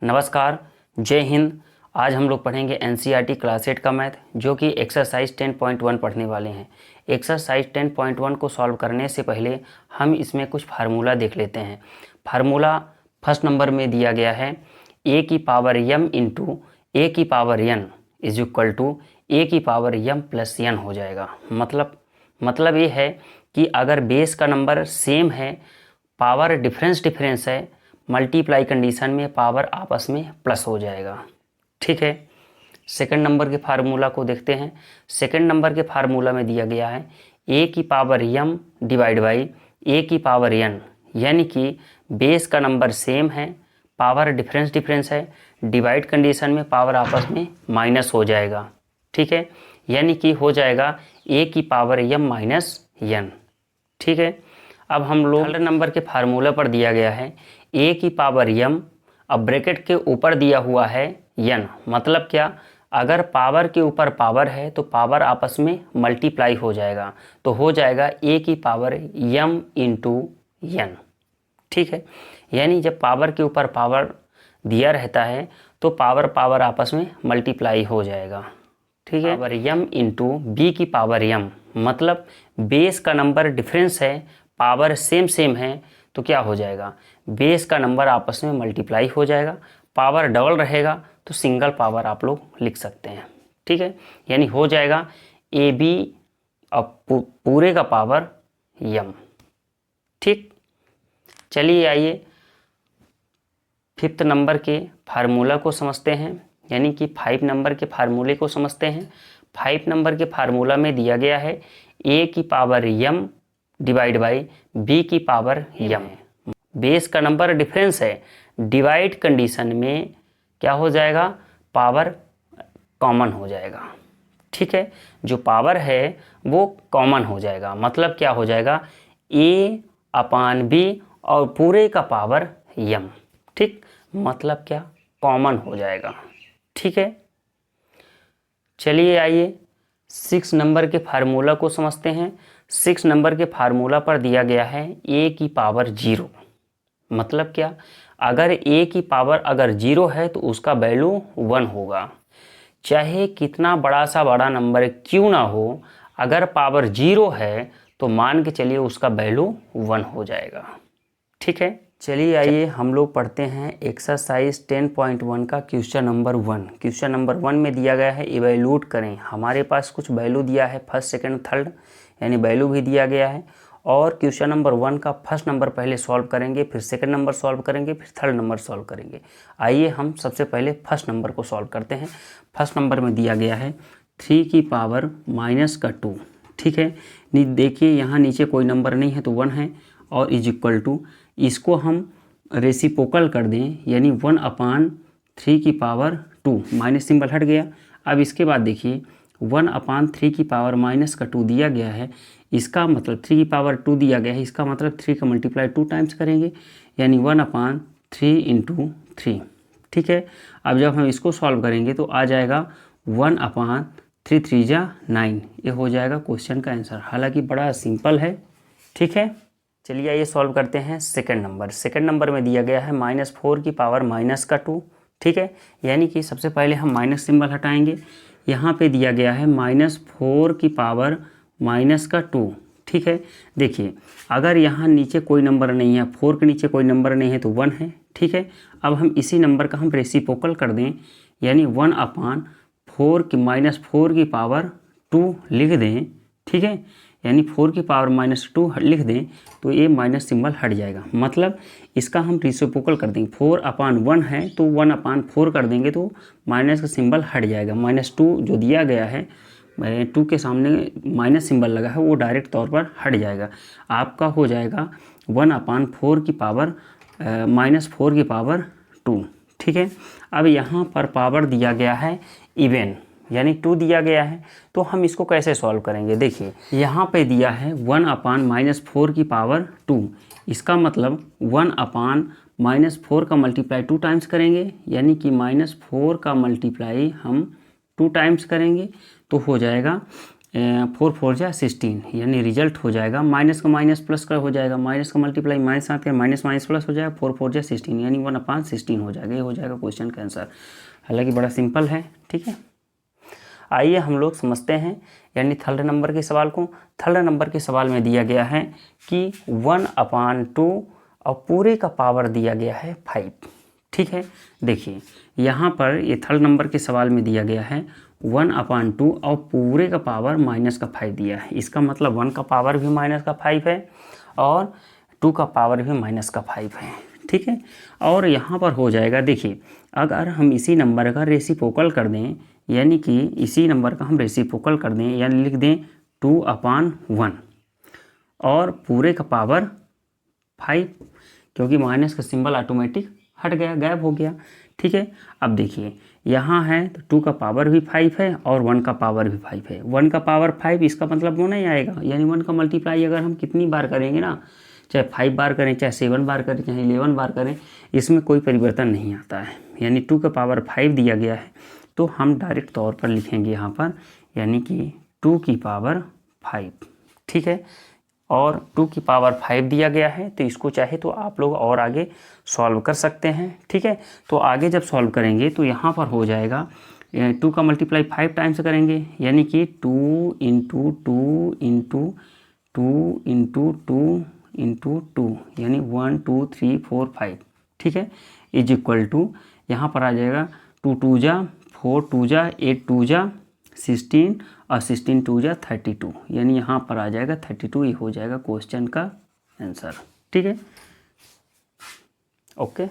नमस्कार, जय हिंद। आज हम लोग पढ़ेंगे एनसीईआरटी क्लास 8 का मैथ, जो कि एक्सरसाइज 10.1 पढ़ने वाले हैं। एक्सरसाइज 10.1 को सॉल्व करने से पहले हम इसमें कुछ फार्मूला देख लेते हैं। फार्मूला फर्स्ट नंबर में दिया गया है a की पावर m इंटू a की power n is equal to a की पावर m प्लस n हो जाएगा। मतलब ये है कि अगर बेस का नंबर सेम है, पावर डिफरेंस है, मल्टीप्लाई कंडीशन में पावर आपस में प्लस हो जाएगा। ठीक है, सेकंड नंबर के फार्मूला को देखते हैं। सेकंड नंबर के फार्मूला में दिया गया है a की power m divide by a की पावर n, यानी कि बेस का नंबर सेम है, पावर डिफरेंस है, डिवाइड कंडीशन में पावर आपस में माइनस हो जाएगा। ठीक है, यानी कि हो जाएगा a की पावर m माइनस n। ठीक है, अब हम लोग थर्ड नंबर के फार्मूला पर दिया गया है a की पावर m, अब ब्रैकेट के ऊपर दिया हुआ है n। मतलब क्या, अगर पावर के ऊपर पावर है तो पावर आपस में मल्टीप्लाई हो जाएगा, तो हो जाएगा a की पावर m इंटू n। ठीक है, यानी जब पावर के ऊपर पावर दिया रहता है तो पावर आपस में मल्टीप्लाई हो जाएगा। ठीक है, पावर m इंटू b की पावर m, मतलब बेस का नंबर डिफरेंस है, पावर सेम है, तो क्या हो जाएगा, बेस का नंबर आपस में मल्टीप्लाई हो जाएगा। पावर डबल रहेगा तो सिंगल पावर आप लोग लिख सकते हैं। ठीक है, यानी हो जाएगा ए बी अब पूरे का पावर m। ठीक, चलिए आइए फिफ्थ नंबर के फार्मूला को समझते हैं, यानी कि 5 नंबर के फार्मूले को समझते हैं। 5 नंबर के फार्मूला में दिया गया है a की power m divide by b की पावर m। बेस का नंबर डिफरेंस है, डिवाइड कंडीशन में क्या हो जाएगा, पावर कॉमन हो जाएगा। ठीक है, जो पावर है वो कॉमन हो जाएगा, मतलब क्या हो जाएगा, a अपान b और पूरे का पावर m। ठीक, मतलब क्या, कॉमन हो जाएगा। ठीक है, चलिए आइए 6 नंबर के फार्मूला को समझते हैं। 6 नंबर के फार्मूला पर दिया गया है a की पावर 0। मतलब क्या, अगर a की पावर अगर 0 है तो उसका वैल्यू 1 होगा। चाहे कितना बड़ा नंबर क्यों ना हो, अगर पावर 0 है तो मान के चलिए उसका वैल्यू 1 हो जाएगा। ठीक है, चलिए आइए हम लोग पढ़ते हैं एक्सरसाइज 10.1 का क्वेश्चन नंबर 1। क्वेश्चन नंबर 1 में दिया गया है इवैल्यूएट करें। हमारे पास कुछ वैल्यू दिया है, फर्स्ट सेकंड थर्ड, यानी वैल्यू भी दिया गया है। और क्वेश्चन नंबर 1 का फर्स्ट नंबर पहले सॉल्व करेंगे, फिर सेकंड नंबर सॉल्व करेंगे, फिर थर्ड नंबर सॉल्व करेंगे। आइए हम सबसे पहले फर्स्ट नंबर को सॉल्व करते हैं। फर्स्ट नंबर में दिया गया है 3 की पावर माइनस का 2। ठीक है, देखिए यहाँ नीचे कोई नंबर नहीं है तो 1 है, और इज इक्वल टू इसको हम रेसिप्रोकल कर दें, यानी 1 अपान 3 की पावर 2, माइनस सिंबल हट गया। अब इसके बाद देखिए 1 अपान 3 की पावर माइनस का 2 दिया गया है, इसका मतलब 3 की पावर 2 दिया गया है, इसका मतलब 3 का मल्टीप्लाई 2 टाइम्स करेंगे, यानी 1 अपान 3 इंटू 3। ठीक है, अब जब हम इसको सॉल्व करेंगे तो आ जाएगा 1 अपान 3 3 जा 9। ये हो जाएगा क्वेश्चन का आंसर। हालांकि बड़ा सिंपल है। ठीक है, चलिए ये सॉल्व करते हैं सेकंड नंबर। सेकंड नंबर में दिया गया है -4 की पावर माइनस का 2। ठीक है, यानी कि सबसे पहले हम माइनस सिंबल हटाएंगे। यहाँ पे दिया गया है -4 की पावर माइनस का 2। ठीक है, देखिए अगर यहाँ नीचे कोई नंबर नहीं है, 4 के नीचे कोई नंबर नहीं है तो 1 है। ठीक है, अब हम इसी नंबर का हम रेसिप्रोकल कर दें, यानी 1 अपान 4 की पावर 2 लिख दें। ठीक है, यानी 4 की पावर -2 लिख दें तो ये माइनस सिंबल हट जाएगा। मतलब इसका हम रेसिप्रोकल कर देंगे, 4 अपान 1 है तो 1 अपान 4 कर देंगे तो माइनस का सिंबल हट जाएगा। -2 जो दिया गया है, 2 के सामने माइनस सिंबल लगा है, वो डायरेक्ट तौर पर हट जाएगा। आपका हो जाएगा 1 अपान 4 की पावर -4 की पावर 2। ठीक है, अब यहाँ पर पावर दिया गया है इवन, यानी 2 दिया गया है, तो हम इसको कैसे सॉल्व करेंगे। देखिए यहाँ पे दिया है 1 अपान -4 की पावर 2, इसका मतलब 1 अपान -4 का मल्टीप्लाई 2 टाइम्स करेंगे, यानी कि -4 का मल्टीप्लाई हम 2 टाइम्स करेंगे तो हो जाएगा 4 4 जा 16, यानी रिजल्ट हो जाएगा माइनस का माइनस प्लस का हो जाएगा, माइनस का मल्टीप्लाई माइनस साथ का माइनस माइनस प्लस हो जाएगा, 4 4 जा 16 यानी 1/16 हो जाएगा। ये हो जाएगा क्वेश्चन का आंसर। हालांकि बड़ा सिंपल है, ठीक है। आइए हम लोग समझते हैं यानी थर्ड नंबर के सवाल को। थर्ड नंबर के सवाल में दिया गया है कि 1/2 और पूरे का पावर दिया गया है 5, ठीक है। देखिए यहाँ पर ये थर्ड नंबर के सवाल में दिया गया है 1/2 और पूरे का पावर माइनस का 5 दिया है। इसका मतलब 1 का पावर भी माइनस का 5 है और 2 का पावर भी माइनस का 5 है, ठीक है। और यहाँ पर हो जाएगा, देखिए अगर हम इसी नंबर का रेसिप्रोकल कर दें, यानी कि इसी नंबर का हम रेसिप्रोकल कर दें, यानी लिख दें 2/1 और पूरे का पावर 5, क्योंकि माइनस का सिंबल ऑटोमेटिक हट गया, गायब हो गया, ठीक है। अब देखिए यहाँ है तो 2 का पावर भी 5 है और 1 का पावर भी 5 है। 1 का पावर 5 इसका मतलब वो नहीं आएगा, यानी 1 का मल्टीप्लाई अगर हम कितनी बार करेंगे ना, चाहे 5 बार करें, चाहे 7 बार करें, चाहे 11 बार करें, इसमें कोई परिवर्तन नहीं आता है। यानी 2 का पावर 5 दिया गया है तो हम डायरेक्ट तौर पर लिखेंगे यहाँ पर, यानी कि 2 की पावर 5, ठीक है। और 2 की पावर 5 दिया गया है तो इसको चाहे तो आप लोग और आगे सॉल्व कर सकते हैं, ठीक है। तो आगे जब सॉल्व करेंगे तो यहाँ पर हो जाएगा 2 का मल्टीप्लाई 5 टाइम्स करेंगे, यानी कि 2 इंटू 2 इंटू 2 इंटू 2 इंटू 2, यानी 1 2 3 4 5, ठीक है, इज इक्वल टू यहाँ पर आ जाएगा 2 2 जा 4 2 जा 8 2 जा 16 और 16 2 जा 32, यानी यहाँ पर आ जाएगा 32। ये हो जाएगा क्वेश्चन का आंसर, ठीक है। ओके।